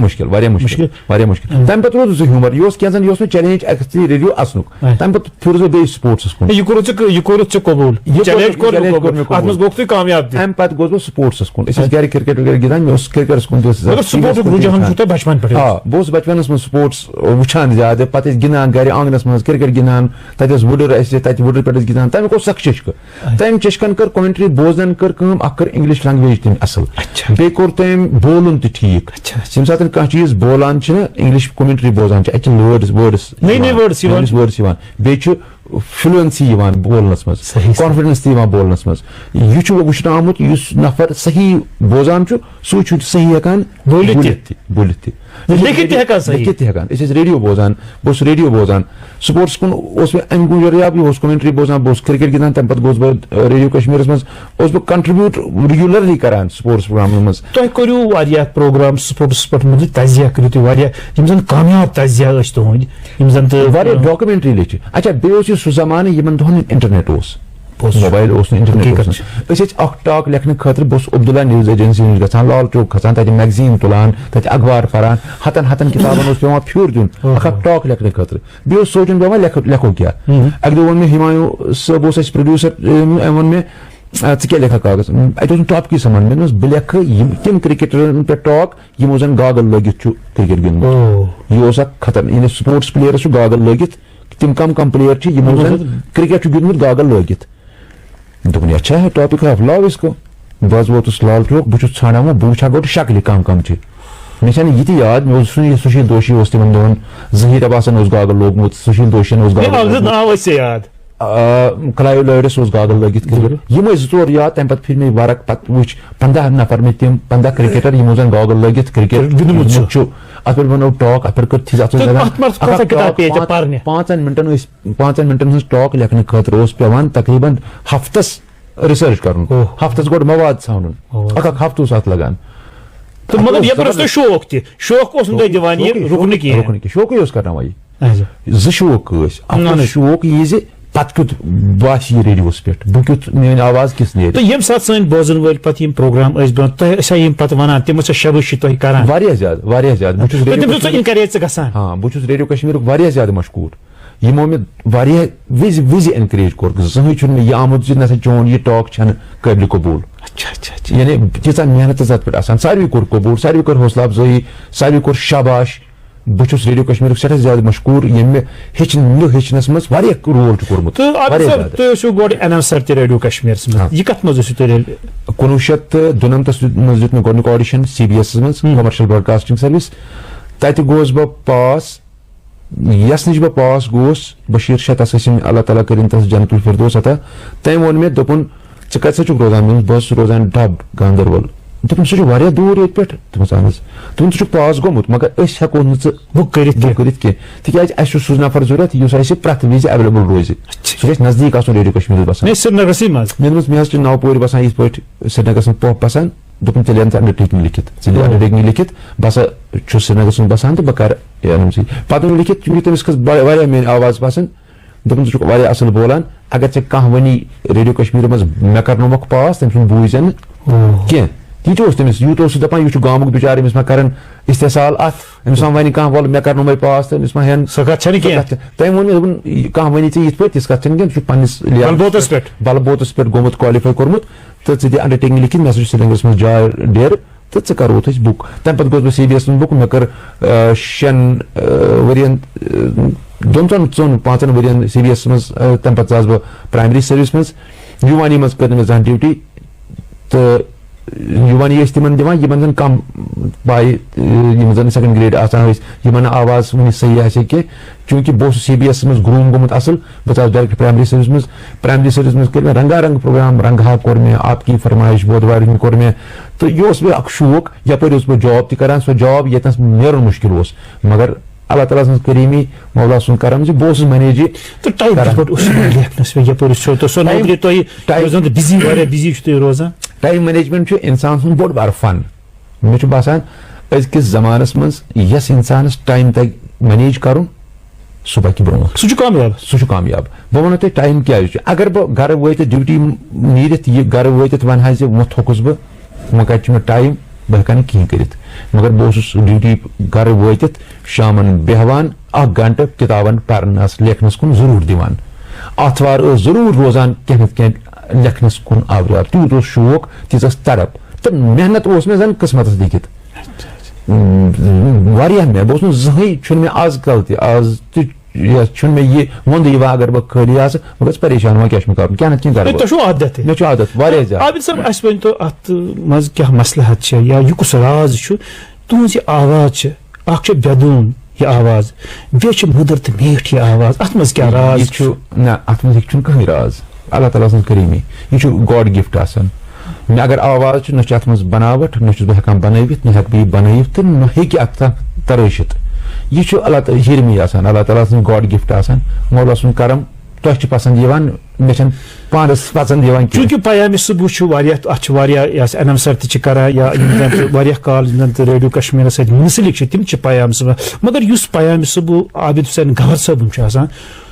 مُشکِل واریاہ مُشکِل تمہِ پتہٕ روٗد سُہ ہیوٗمر یہِ اوس کینٛژن یہِ اوس مےٚ چیلینج اکثر ریڈیو اژنُک تمہِ پتہٕ پھیوٗرُس بہٕ بیٚیہِ سپورٹسس کُن یہ کوٚرُتھ ژےٚ قبوٗل اتھ منٛز گوٚکھ تُہۍ کامیاب تہِ امہِ پتہٕ گوٚوس بہٕ سپورٹسس کُن أسۍ ٲسۍ گرِ کرکٹ وکٹ گِنٛدان مےٚ اوس کرکٹس کُن مگر سپورٹُک رُجحان چھُو تۄہہِ بچپن پٮ۪ٹھٕے آ بہٕ اوسُس بچپنس منٛز سپورٹس وٕچھان زیادٕ پتہٕ ٲسۍ گِنٛدان گرِ آنگنس منٛز کرکٹ گِنٛدان تتہِ ٲس وُڈٕر اسہِ تتہِ وُڈٕر پٮ۪ٹھ ٲسۍ گِنٛدان تمیُک اوس اکھ چشکہٕ تمہِ چشکن کٔر کومنٹری بوزن کٔر کٲم اکھ کٔر انگلش لنگویج تٔمۍ اصل بیٚیہِ کوٚر تٔمۍ بولُن تہِ ٹھیٖک ییٚمہِ ساتہٕ کانٛہہ چیٖز بولان چھِنہ انگلش کومنٹری بوزان چھِ اتہِ چھِ وٲڈٕس یِوان بیٚیہِ چھُ فلوینسی یِوان بولنس منٛز کانفیڈنس تہِ یِوان بولنس منٛز یہِ چھُ وٕچھنہٕ آمُت یُس نفر صحیح بوزان چھُ سُے چھُ صحیح ہٮ۪کان بوٗلِتھ تہِ لیکھِتھ تہِ ہٮ۪کان أسۍ ٲسۍ ریڈیو بوزان بہٕ اوسُس ریڈیو بوزان سپورٹس کُن اوس مےٚ امہِ موٗجوٗب بہٕ اوسُس کومنٹری بوزان بہٕ اوسُس کرکٹ گِنٛدان تمہِ پتہٕ گوٚوُس بہٕ ریڈیو کشمیٖرس منٛز اوسُس بہٕ کنٹربیوٗٹ ریگیولرلی کران سپورٹس پروگرامن منٛز تۄہہِ کوٚرُو واریاہ پروگرام سپورٹس پٮ۪ٹھ مُتعلِق تجزیہ کٔرِو تُہۍ واریاہ یِم زن کامیاب تجزیہ ٲسۍ تُہنٛدۍ یِم زن تہٕ واریاہ ڈاکومنٹری لیٚچھِ اچھا بیٚیہِ اوس یہِ سُہ زمانہٕ یِمن دۄہن انٹرنیٹ اوس موبایل اوس نہٕ انٹرنیٹ اوس نہٕ أسۍ ٲسۍ اکھ ٹاک لیکھنہٕ خٲطرٕ بہٕ اوسُس عبداللہ نِوٕز ایجنسی نِش گژھان لال چوک کھسان تتہِ میگزیٖن تُلان تتہِ اخبار پران ہتن کِتابن اوس پیٚوان پھیُر دیُن اکھ ٹاک لیکھنہٕ خٲطرٕ بیٚیہِ اوس سونٛچُن پیٚوان لیکھو کیاہ اکہِ دۄہ ووٚن مےٚ ہمایوٗ صٲب اوس اَسہِ پروڈیوسر أمۍ ووٚن مےٚ ژٕ کیاہ لیکھکھ کاغذ اَتہِ اوس نہٕ ٹاپکٕے سمان مےٚ دوٚپمَس بہٕ لیکھٕ یِم تِم کرکٹرن پٮ۪ٹھ ٹاک یِمو زن گاگل لٲگِتھ چھُ کرکٹ گِنٛدمُت یہِ اوس اکھ خطر یعنی سپورٹس پٕلیرس چھُ گاگل لٲگِتھ تِم کم پٕلیر چھِ یِمو زن کرکٹ چھُ گِنٛدمُت گاگل لٲگِتھ دوٚپُن اچھا ٹاپک آف لاو أسۍ گوٚو بہٕ حظ ووتُس لال چوک بہٕ چھُس ژھانڈان وۄنۍ بہٕ وٕچھا گۄڈٕ شکلہِ کم چھِ مےٚ چھنہٕ یہِ تہِ یاد مےٚ اوس سُشیل دوشی اوس تِمن دۄہن ظہیٖر عباسن اوس گاگل لوگمُت سُشیل دوشین اوس گاگل کلایو لٲرس اوس گاگل لٲگِتھ یِمے زٕ ژور یاد تمہِ پتہٕ پھِرِ مےٚ ورق پتہٕ وٕچھ 15 نفر مےٚ تِم 15 کرکٹر یِمو زن گاگل لٲگِتھ کرکٹ گِنٛدمُت چھُ اتھ پٮ۪ٹھ بنوو ٹاک اتھ پٮ۪ٹھ کٔر تھِز اتھ ٲسۍ 5 منٹن ہٕنٛز ٹاک لیکھنہٕ خٲطرٕ اوس پیٚوان تقریٖبن ہفتس رِسٲرٕچ کرُن ہفتس گۄڈٕ مواد ژھانڈُن اکھ ہفتہٕ اوس اتھ لگان شوقٕے اوس کرناوان یہِ 2 شوق ٲسۍ اکھ شوق یہِ زِ پتہٕ کیُتھ باسہِ یہِ ریڈیوس پٮ۪ٹھ بہٕ کیُتھ میٲنۍ آواز کِژھ نیرِ ییٚمہِ ساتہٕ سٲنۍ بوزن وٲلۍ پتہٕ یِم پروگرام ٲسۍ برونٛہہ تۄہہِ ٲسیا یِم پتہٕ ونان تِم ٲسیا شابٲشی تۄہہِ کران واریاہ زیادٕ بہٕ چھُس ریڈیو کشمیٖرُک واریاہ زیادٕ مشہوٗر یِمو مےٚ واریاہ وِزِ اٮ۪نکریج کوٚر زٕہٕنۍ چھُنہٕ مےٚ یہِ آمُت زِ نہ سا چون یہِ ٹاک چھنہٕ قٲبلہِ قبوٗل یعنی تیٖژاہ محنت ٲس اتھ پٮ۪ٹھ آسان ساروٕے کوٚر قبوٗل ساروٕے کٔر حوصلہٕ افضٲیی ساروٕے کوٚر شاباش بہٕ چھُس ریڈیو کشمیٖرُک سٮ۪ٹھاہ زیادٕ مشہوٗر ییٚمۍ مےٚ ہیٚچھنس منٛز واریاہ رول چھُ کوٚرمُت 1992 منٛز دیُت مےٚ گۄڈنیُک آڈِشن CBS منٛز کمرشل براڈکاسٹنگ سٔروِس تتہِ گوٚوُس بہٕ پاس یس نِش بہٕ پاس گوٚوُس بشیٖر شاہ تس ٲسِن اللہ تعالیٰ کٔرِنۍ تس جنت الفردوس عطا تٔمۍ ووٚن مےٚ دوٚپُن ژٕ کتہِ چھُکھ روزان مےٚ بہٕ اوسُس روزان ڈب گاندربل دوٚپُن سُہ چھُ واریاہ دوٗر ییٚتہِ پٮ۪ٹھ دوٚپمَس اہن حظ دوٚپُن ژٕ چھُکھ پاس گوٚمُت مگر أسۍ ہٮ۪کو نہٕ ژٕ بُک کٔرِتھ کینٛہہ تِکیازِ اَسہِ چھُ سُہ نفر ضوٚرتھ یُس اَسہِ پرٛٮ۪تھ وِزِ ایویلیبٕل روزِ سُہ گژھِ نزدیٖک آسُن ریڈیو کشمیٖرس بسان مےٚ دوٚپمَس مےٚ حظ چھُ ناوپورِ بسان یِتھ پٲٹھۍ سرینگرس منٛز پۄپھ بسان دوٚپُن ژٕ لین ژٕ انڈرٹیکنگ لیکھِتھ بہٕ ہسا چھُس سرینگرس منٛز بسان تہٕ بہٕ کرٕ پتہٕ اوٚن لیکھِتھ چوٗنٛکہِ تٔمِس کھٔژ واریاہ میٲنۍ آواز پسنٛد دوٚپُن ژٕ چھُکھ واریاہ اصل بولان اگر ژےٚ کانٛہہ وَنی ریڈیو کشمیٖر منٛز مےٚ کرنومکھ پاس تٔمۍ سُنٛد بوٗزۍ نہٕ کینٛہہ تیٖتیٛاہ اوس تٔمِس یوٗت اوس سُہ دپان یہِ چھُ گامُک بِچارٕ أمِس ما کرن استحصال اتھ أمِس ما وَنہِ کانٛہہ وَلہٕ مےٚ کرنومے پاس تہٕ أمِس ما ہٮ۪ن تٔمۍ ووٚن مےٚ دوٚپُن کانٛہہ وَنی ژےٚ یِتھ پٲٹھۍ تِژھ کتھ چھنہٕ کینٛہہ ژٕ چھُکھ پننِس بلبوتس پٮ۪ٹھ گوٚمُت کالِفاے کوٚرمُت تہٕ ژٕ دِ انڈرٹیکنگ لیکھِتھ مےٚ ہسا چھُ سرینگرس منٛز جاے ڈیرٕ تہٕ ژٕ کرہوتھ أسۍ بُک تمہِ پتہٕ گوٚوُس بہٕ CBS منٛز بُک مےٚ کٔر 6 ؤرین 2-5 ؤرین CBS منٛز تمہِ پتہٕ ژاس بہٕ پرایمری سٔروِس منٛز یوٗوانی منٛز کٔر نہٕ مےٚ زانٛہہ ڈیوٹی تہٕ یہ تمن دِوان یمن زن کم پاے یم زن سیکنڈ گریڈ آسان یمن آواز ونہِ صحیح آسہِ کینٛہہ چوٗنٛکہِ بہٕ اوسُس CBS منٛز گروٗم گوٚمُت اصل بہٕ ژاس ڈایریکٹ پرایمری سٹڈیٖز منٛز کٔر مےٚ رنگا رنگ پروگرام رنگہا کوٚر مےٚ آپ کی فرمائش بودوارِ ہُنٛد کوٚر مےٚ تہٕ یہِ اوس مےٚ اکھ شوق یپٲرۍ اوسُس بہٕ جاب تہِ کران سۄ جاب ییٚتنس نیرُن مُشکل اوس مگر اللہ تعالیٰ سٕنٛز کریٖمی مولا سُنٛد کرم زِ بہٕ اوسُس مینیج ٹایم مینیجمنٹ چھُ انسان سُنٛد بوٚڑ بارٕ فن مےٚ چھُ باسان أزکِس زمانس منٛز یس انسانس ٹایم تگہِ مینیج کرُن سُہ پکہِ برونٛٹھ سُہ چھُ کامیاب بہٕ ونو تۄہہِ ٹایم کیازِ چھُ اگر بہٕ گرٕ وٲتِتھ ڈیوٹی نیٖرِتھ یہِ گرٕ وٲتِتھ ونہٕ ہا زِ وۄنۍ تھوٚکُس بہٕ وۄنۍ کتہِ چھُ مےٚ ٹایم بہٕ ہٮ۪کہٕ نہٕ کِہینۍ کٔرِتھ مگر بہٕ اوسُس ڈیوٹی گرٕ وٲتِتھ شامن بیٚہوان 1 گنٹہٕ کِتابن پرنس لیکھنس کُن ضروٗر دِوان آتھوار ٲس ضروٗر روزان کینٛہہ نتہٕ کینٛہہ لیکھنس کُن آوریار تیوٗت اوس شوق تیٖژ ٲس تڑپ تہٕ محنت اوس مےٚ زن قٕسمتس لیکھِتھ واریاہ محنت بہٕ اوسُس نہٕ زٕہٕنۍ چھُنہٕ مےٚ آز کل تہِ آز تہِ چھُنہٕ مےٚ یہِ وۄندٕ یِوان اگر بہٕ خٲلی آسہٕ بہٕ گژھٕ پریشان وۄنۍ کیٛاہ چھُ مےٚ کرُن کینٛہہ نتہٕ کینٛہہ کرٕ مےٚ چھُ عادت واریاہ زیادٕ. عابد صٲب اَسہِ ؤنۍتو اَتھ منٛز کیٛاہ مصلحت چھِ یا یہِ کُس راز چھُ تُہٕنٛز یہِ آواز چھِ اکھ چھِ بٮ۪دوٗن یہِ آواز بیٚیہِ چھِ مٔدٕر تہٕ میٖٹھ یہِ آواز اَتھ منٛز کیٛاہ راز یہِ چھُ نہ اَتھ منٛز چھُنہٕ کٕہٕنۍ راز اللہ تعالیٰ سٕنٛز کریٖمی یہِ چھُ گاڈ گفٹ آسان مےٚ اگر آواز چھُ نہ چھُ اتھ منٛز بناوٹ نہ چھُس بہٕ ہٮ۪کان بنٲوِتھ نہ ہٮ۪کہٕ بہٕ یہِ بنٲوِتھ تہٕ نہ ہیٚکہِ اتھ ترٲشِتھ یہِ چھُ اللہ تعالیٰ ہیٚرمی آسان اللہ تعالیٰ سٕنٛز گاڈ گفٹ آسان مولا سُنٛد کرم تۄہہِ چھُ پسنٛد یِوان مےٚ چھنہٕ پانس پسنٛد یِوان چوٗنٛکہِ پیامِ صبح چھُ واریاہ اتھ چھِ واریاہ یۄس انوسر تہِ چھِ کران یا یِم زن تہِ واریاہ کال یِم زن تہِ ریڈیو کشمیٖرس سۭتۍ منسلک چھِ تِم چھِ پیام صبح مگر یُس پیامِ صبح عابد حسین گوہر صٲبُن چھُ آسان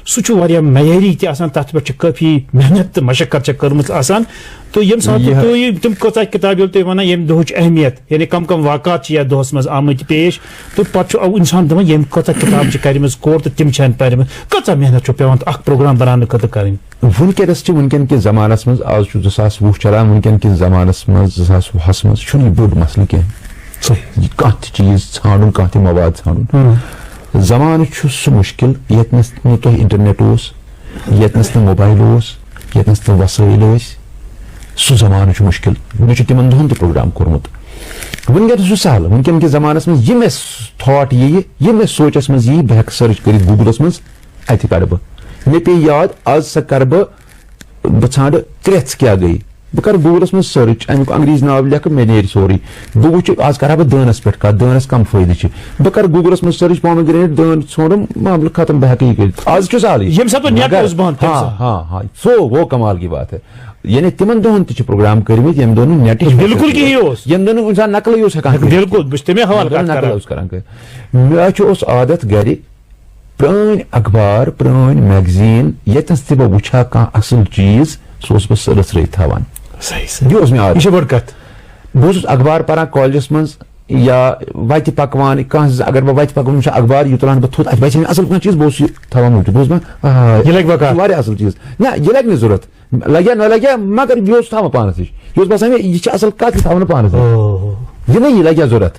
سُہ چھُ واریاہ معیاری تہِ آسان تتھ پٮ۪ٹھ چھِ کٲفی محنت تہٕ مشقت چھِ کٔرمٕژ آسان تہٕ ییٚمہِ ساتہٕ تُہۍ تِم کۭژاہ کِتاب ییٚلہِ تُہۍ ونان ییٚمہِ دۄہٕچ اہمیت یعنی کم کم واقعات چھِ یتھ دۄہس منٛز آمٕتۍ پیش تہٕ پتہٕ چھُ اِنسان دپان ییٚمہِ کۭژاہ کِتاب چھِ کرِمٕژ کوٚر تہٕ تِم چھنہٕ پرِمٕژ کۭژاہ محنت چھُ پیوان اکھ پروگرام بناونہٕ خٲطرٕ کرٕنۍ وٕنکیٚنس چھِ وٕنکیٚن کِس زمانس منٛز آز چھُ 2020 چلان وٕنکیٚن کِس زمانس منٛز 2020 منٛز چھُنہٕ یہِ بوٚڑ مسلہٕ کینٛہہ کانٛہہ تہِ چیٖز ژھانڈُن کانٛہہ تہِ مواد ژھانڈُن زمانہٕ چھُ سُہ مُشکِل ییٚتنس نہٕ تۄہہِ انٹرنیٹ اوس ییٚتنس نہٕ موبایل اوس ییٚتنس نہٕ وسٲیل ٲسۍ سُہ زمانہٕ چھُ مُشکِل مےٚ چھُ تِمن دۄہن تہِ پروگرام کوٚرمُت وٕنکیٚن چھُ سہل وٕنکیٚن کِس زمانس منٛز یہِ مےٚ تھاٹ یِیہِ یہِ مےٚ سونچس منٛز یِیہِ بہٕ ہٮ۪کہٕ سٔرٕچ کٔرِتھ گوٗگلس منٛز اتہِ کڑٕ بہٕ مےٚ پیٚیہِ یاد آز سا کرٕ بہٕ ژھانڈٕ کرٛٮ۪ژھ کیٛاہ گٔے بہٕ کرٕ گوٗگلس منٛز سٔرٕچ امیُک انگریٖزی ناو لیکھٕ مےٚ نیرِ سورُے بہٕ وٕچھِ آز کرٕ ہا بہٕ دٲنس پٮ۪ٹھ کتھ دٲنس کم فٲیدٕ چھِ بہٕ کرٕ گوٗگلس منٛز سٔرٕچ پومگرینیٹ دٲن ژھونڈُم معاملہٕ ختم بہٕ ہٮ۪کہٕ یہِ کٔرِتھ آز چھُ سہلٕے ہاں سو وہ کمال کی بات ہے یعنی تِمن دۄہن تہِ چھِ پروگرام کٔرمٕتۍ ییٚمہِ دۄہ نہٕ نیٹٕچ بالکل کِہیٖنۍ اوس ییٚمہِ دۄہ نہٕ اِنسان نقلٕے اوس ہٮ۪کان بالکل بہٕ چھُس تَمے حوالہٕ نقل اوس کران مےٚ اوس عادت گرِ پرٲنۍ اخبار پرٲنۍ میگزیٖن ییٚتنس تہِ بہٕ وٕچھٕ ہا کانٛہہ اصٕل چیٖز سُہ اوسُس بہٕ سٔرٕژرٲیِتھ تھاوان یہِ اوس مےٚ عادت بہٕ اوسُس اخبار پران کالجس منٛز یا وتہِ پکوان کانٛہہ اگر بہٕ وتہِ پکوان وٕچھان اخبار یہِ تُلان بہٕ تھوٚد اتہِ باسے مےٚ اصٕل کانٛہہ چیٖز بہٕ اوسُس یہِ تھاوان موٗجوٗد بہٕ اوسُس واریاہ اصٕل چیٖز نہ یہِ لگہِ نہٕ ضوٚرتھ لگیا نہ لگیا مگر یہِ اوس تھاوان پانس نِش یہِ اوس باسان مےٚ یہِ چھِ اصٕل کتھ یہِ تھاوان پانس نِش یہِ نہٕ یہِ لگیا ضوٚرتھ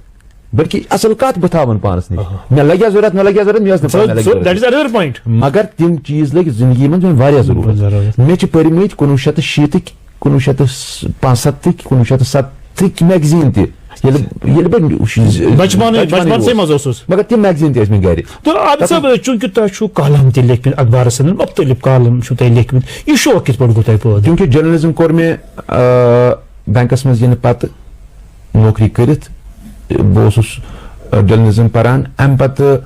بلکہِ اصٕل کتھ بہٕ تھاوان پانس نِش مےٚ لگیا ضوٚرتھ نہ لگیا ضوٚرتھ مےٚ ٲس نہٕ مگر تِم چیٖز لٔگۍ زندگی منٛز مےٚ واریاہ ضروٗرت مےٚ چھِ پٔرمٕتۍ 1960 1975 1970 میگزیٖن تہِ مگر تِم میگزیٖن تہِ ٲسۍ مےٚ گرِ عابد صٲب چوٗنٛکہِ تۄہہِ چھُو کالم تہِ لیکھمٕتۍ اخبارس منٛز مختلف کالم چھُو تۄہہِ لیکھمٕتۍ یہِ شوق کِتھ پٲٹھۍ گوٚو تۄہہِ پٲدٕ چوٗنٛکہِ جٔرنلزم کوٚر مےٚ بینکس منٛز یِنہٕ پتہٕ نوکری کٔرِتھ بہٕ اوسُس جٔرنلزم پران امہِ پتہٕ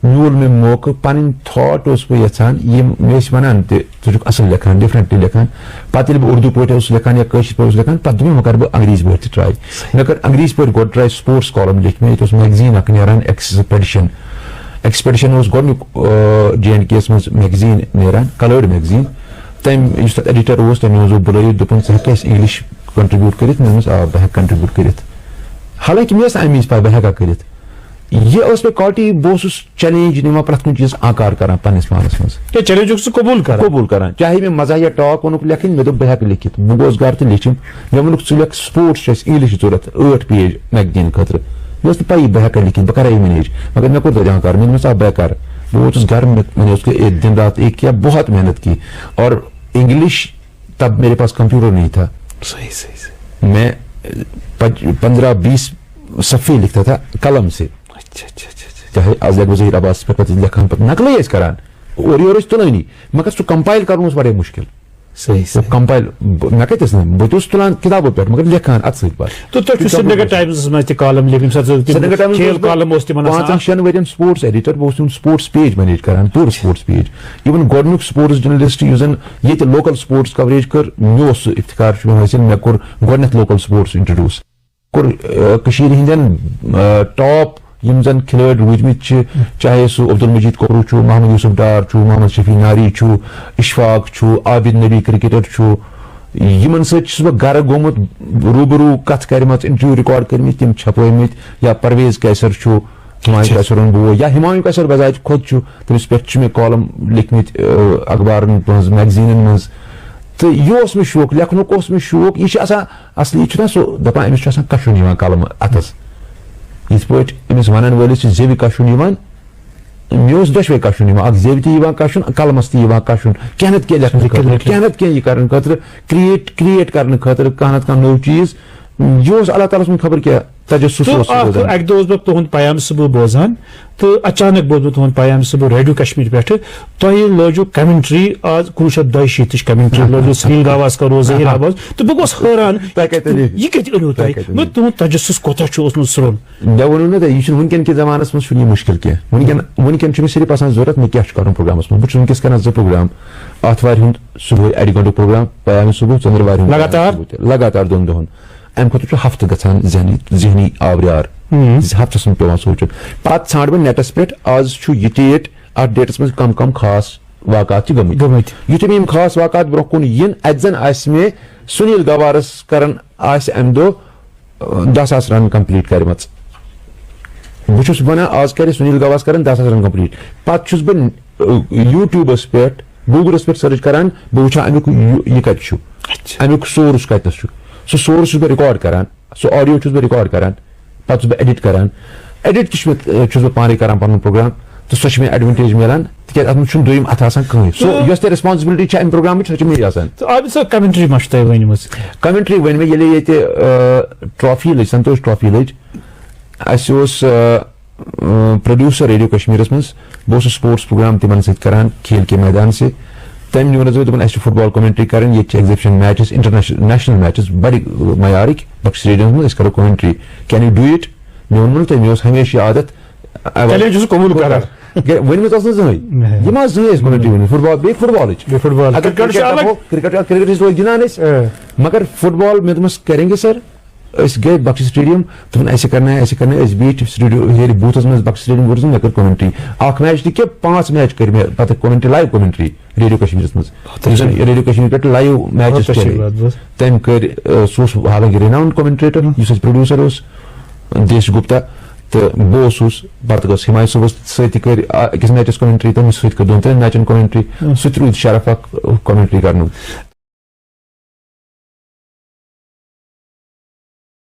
میوٗل مےٚ موقعہٕ پنٕنۍ تھاٹ اوسُس بہٕ یژھان یِم مےٚ ٲسۍ ونان تہِ ژٕ چھُکھ اصٕل لیکھان ڈفرنٹلی لیکھان پتہٕ ییٚلہِ بہٕ اردوٗ پٲٹھۍ اوسُس لیکھان یا کٲشِر پٲٹھۍ اوسُس لیکھان پتہٕ دوٚپ مےٚ وۄنۍ کرٕ بہٕ انگریٖزی پٲٹھۍ تہِ ٹراے مےٚ کٔر انگریٖزی پٲٹھۍ گۄڈٕ ٹراے سپورٹس کالم لیکھۍ مےٚ ییٚتہِ اوس میگزیٖن اکھ نیران ایکسپیڈِشن اوس گۄڈنیُک JNK یس منٛز میگزیٖن نیران کلٲرڈ میگزیٖن تٔمۍ یُس تتھ ایڈیٹر اوس تٔمۍ اوس بُلٲیِتھ دوٚپُن ژٕ ہٮ۪کہٕ اَسہِ انگلش کنٹربیوٗٹ کٔرِتھ مےٚ دوٚپمَس آ بہٕ ہٮ۪کہٕ کنٹربیوٗٹ کٔرِتھ حالانکہِ مےٚ ٲس نہٕ امہِ وِزِ پاے بہٕ ہٮ۪کا کٔرِتھ یہِ ٲس مےٚ کالٹی بہٕ اوسُس چیلینج نِوان پرٛٮ۪تھ کُنہِ چیٖز آکار کران پننِس پانس منٛز قبوٗل کران چاہے مےٚ مزاحیہ ٹاک ووٚنُکھ لیکھٕنۍ مےٚ دوٚپ بہٕ ہٮ۪کہٕ لیکھِتھ بہٕ گوٚوُس گرٕ تہٕ لیٖچھِم مےٚ ووٚنُکھ ژٕ لیکھ سپورٹس چھُ اَسہِ انگلش ضوٚرتھ 8 پیج میگزیٖن خٲطرٕ مےٚ ٲس نہٕ پایی بہٕ ہٮ۪کا لیکھِتھ بہٕ کرٕ یہِ مینیج مگر مےٚ کوٚر تتہِ آکار مےٚ دوٚپمَس آ بہٕ کر بہٕ ووتُس گرٕ میں نے اس کے دن رات ایک کیا بہت محنت کی اور انگلش تب میرے پاس کمپیوٹر نہیں تھا میں 15-20 صفحے لکھتا تھا قلم سے, چاہے ازیک ظہیر عباس پہ پتہ لکھان پتہ نقلے ٲسۍ کران اور یور ٲسۍ تُلٲنی مگر سُہ کمپایل کرُن اوس واریاہ مشکل. صحیح کمپایل مےٚ کتہِ ٲس نہٕ بہٕ تہِ اوسُس تُلان کِتابو پٮ۪ٹھ مگر لیکھان اَتھٕ سۭتۍ پتہٕ. تو تۄہہِ چھُ سرینگر ٹایمزس منٛز تہِ کالم لیکھمٕتۍ کھیل کالم اوس تِمن آسان 5-6 ؤرین سپورٹس ایڈیٹر بہٕ اوسُس تِم سپورٹس پیج مینیج کران پوٗرٕ سپورٹس پیج. اِوٕن گۄڈنیُک سپورٹس جرنلسٹ یُس زن ییٚتہِ لوکل سپورٹس کوریج کٔر مےٚ اوس سُہ افتخار چھُ مےٚ حٲصِل مےٚ کوٚر گۄڈنیتھ لوکل سپورٹس انٹرڈیوٗس کوٚر کٔشیٖرِ ہٕنٛدٮ۪ن ٹاپ یم زن کھلٲڑۍ روٗدمٕتۍ چھِ چاہے سُہ عبدالمجیٖد کورو چھُ محمد یوسف ڈار چھُ محمد شفیع ناری چھُ اشفاق چھُ عابد نبی کرکٹر چھُ یمن سۭتۍ چھُس بہٕ گرٕ گوٚمُت روٗبروٗ کتھ کرِمژ انٹرویو رِکارڈ کٔرمٕتۍ تِم چھپٲومٕتۍ یا پرویز قیصر چھُ ہمایوٗں قیصرُن بوے یا ہمایوٗں قیصر بذات خود چھُ تٔمِس پٮ۪ٹھ چھِ مےٚ کالم لیکھمٕتۍ اخبارن منٛز میگزیٖنن منٛز تہٕ یہِ اوس مےٚ شوق لیکھنُک اوس مےٚ شوق یہِ چھُ آسان اصلی چھُنہ سُہ دپان أمِس چھُ آسان کشُن یِوان قلم اتھس یِتھ پٲٹھۍ أمِس ونن وٲلِس چھِ زیوِ کشُن یِوان مےٚ اوس دۄشوے کشُن یِوان اکھ زیوِ تہِ یِوان کشُن قلمس تہِ یِوان کشُن کینٛہہ نتہٕ کینٛہہ لیکھنہٕ خٲطرٕ کینٛہہ نتہٕ کینٛہہ یہِ کرنہٕ خٲطرٕ کریٹ کرنہٕ خٲطرٕ کانٛہہ نتہٕ کانٛہہ نوٚو چیٖز یہِ اوس اللہ تعالیٰ سُنٛد خبر کیٛاہ تجسس اوس. اکہِ دۄہ اوسُس بہٕ تُہُنٛد پیام صبح بوزان تہٕ اچانک بوز بہٕ تُہُنٛد پیام صبح ریڈیو کشمیٖر پٮ۪ٹھٕ تۄہہِ لٲجِو کمنٹری آز 1942 کمنٹری لٲجِو سنیل گواسکر اوس ظہیٖر عباس تہٕ بہٕ گوس حٲران یہِ کتہِ أنِو تۄہہِ مگر تُہُنٛد تجسس کوتاہ چھُ اوسمُت سرٛون. مےٚ ووٚنوٕ نا تۄہہِ یہِ چھُنہٕ وٕنکٮ۪ن کِس زمانس منٛز چھُنہٕ یہِ مُشکل کینٛہہ وٕنکٮ۪ن چھُ مےٚ صرف آسان ضوٚرتھ مےٚ کیٛاہ چھُ کرُن پروگرامس منٛز. بہٕ چھُس وٕنکٮ۪س کران 2 پروگرام آتھوارِ ہُنٛد صبحٲے 1 گنٹُک پروگرام پیام صبح ژٔنٛدٕروارِ ہُنٛد لگاتار 2 دۄہن امہِ خٲطرٕ چھُ ہفتہٕ گژھان ذہنی آوریار ہفتس منٛز پیٚوان سونٛچُن پتہٕ ژھانٛڈ بہٕ نیٹس پٮ۪ٹھ آز چھُ یہِ ڈیٹ اتھ ڈیٹس منٛز کم خاص واقعات چھِ گٔمٕتۍ یُتھُے مےٚ یِم خاص واقعات برونٛہہ کُن یِن اتہِ زن آسہِ مےٚ سُنیل گوارس کران آسہِ امہِ دۄہ 10,000 رن کمپلیٖٹ کرِمژ بہٕ چھُس ونان آز کرِ سُنیل گواسکر کران 10,000 رن کمپلیٖٹ پتہٕ چھُس بہٕ یوٗٹیوٗبس پٮ۪ٹھ گوٗگلس پٮ۪ٹھ سٔرٕچ کران بہٕ وٕچھان امیُک یہِ کتہِ چھُ امیُک سورس کتنس چھُ سُہ سورس چھُس بہٕ رِکارڈ کران سُہ آڈیو چھُس بہٕ رِکارڈ کران پتہٕ چھُس بہٕ ایڈٹ کران ایڈٹ تہِ چھُس بہٕ پانے کران پنُن پروگرام تہٕ سۄ چھِ مےٚ ایڈوانٹیج ملان تِکیازِ اتھ منٛز چھُنہٕ دوٚیِم اتھ آسان کٕہٕنۍ سُہ یۄس تہِ ریسپانسبلٹی چھِ امہِ پروگرامٕچ سۄ چھِ مےٚ آسان. کمنٹری ما چھِ تۄہہِ ؤنمٕژ کمنٹری ؤنۍ مےٚ ییٚلہِ ییٚتہِ ٹرافی لٔج سنتوش ٹرافی لٔج اَسہِ اوس پروڈیوسر ریڈیو کشمیٖرس منٛز بہٕ اوسُس سپورٹس پروگرام تِمن سۭتۍ کران کھیل کے میدان سے تٔمۍ نیوٗ نظر دوٚپُن اَسہِ چھِ فٹ بال کومنٹری کرٕنۍ ییٚتہِ چھِ exhibition matches international national matches بڑِ معیارٕکۍ بخش سٹیڈیمس منٛز أسۍ کرو commentary can you do it مےٚ ووٚنمُن تہٕ مےٚ اوس ہمیشہِ یہِ عادت ؤنمٕژ ٲس نہٕ زٕہٕنۍ یِم آسہٕ زٕہٕنۍ أسۍ کومنٹری ؤنمٕژ فٹ بال بیٚیہِ فٹ بالٕچ کرکٹ ٲسۍ توتہِ گِنٛدان أسۍ مگر فٹ بال مےٚ دوٚپمَس کریں گے سر أسۍ گٔے بخش سٹیڈیم دوٚپُن ایسے کرنا ہے أسۍ بیٖٹھۍ سٹیڈیو ہیٚرِ بوٗتھس منٛز بخش سٹیڈیم بوٗتھس منٛز مےٚ کٔر کومنٹری اکھ میچ نہٕ کینٛہہ 5 میچ کٔرۍ مےٚ پتہٕ کومنٹری لایو کومنٹری ریڈیو کشمیٖرس منٛز یُس زن ریڈیو کشمیٖر پٮ۪ٹھ لایو میچز تٔمۍ کٔرۍ سُہ اوس حالانکہِ رِناوُنڈ کومنٹریٹر یُس اَسہِ پروڈیوسر اوس دیش گپتا تہٕ بہٕ اوسُس پتہٕ گوٚژھ ہمایوٗں صٲبس سۭتۍ تہِ کٔرۍ أکِس میچس کومنٹری تٔمِس سۭتۍ کٔر 2-3 میچن کومنٹری سُہ تہِ روٗد شرف اکھ کومنٹری کرنُک.